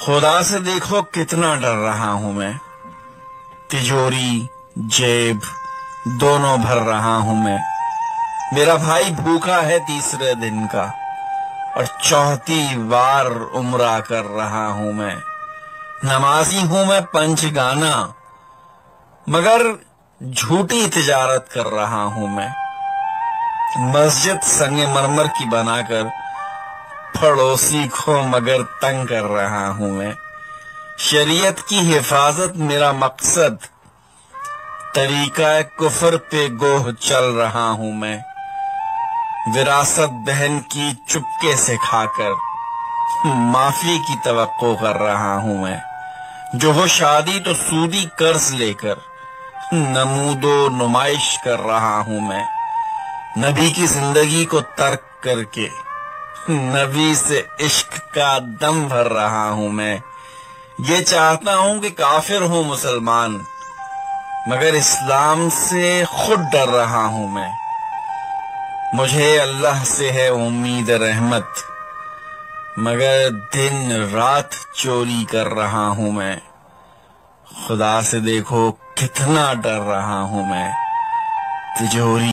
خدا سے دیکھو کتنا ڈر رہا ہوں میں، تجوری جیب دونوں بھر رہا ہوں میں۔ میرا بھائی بھوکا ہے تیسرے دن کا، اور چوتھی بار عمرہ کر رہا ہوں میں۔ نمازی ہوں میں پنج گانا، مگر جھوٹی تجارت کر رہا ہوں میں۔ مسجد سنگ مرمر کی بنا کر پڑوسی کو مگر تنگ کر رہا ہوں میں۔ شریعت کی حفاظت میرا مقصد، طریقہ کفر پہ گوہ چل رہا ہوں میں۔ وراثت بہن کی چپکے سے کھا کر معافی کی توقع کر رہا ہوں میں۔ جو ہو شادی تو سودی قرض لے کر نمود و نمائش کر رہا ہوں میں۔ نبی کی زندگی کو ترک کر کے نبی سے عشق کا دم بھر رہا ہوں میں۔ یہ چاہتا ہوں کہ کافر ہوں مسلمان، مگر اسلام سے خود ڈر رہا ہوں میں۔ مجھے اللہ سے ہے امید رحمت، مگر دن رات چوری کر رہا ہوں میں۔ خدا سے دیکھو کتنا ڈر رہا ہوں میں، تجوری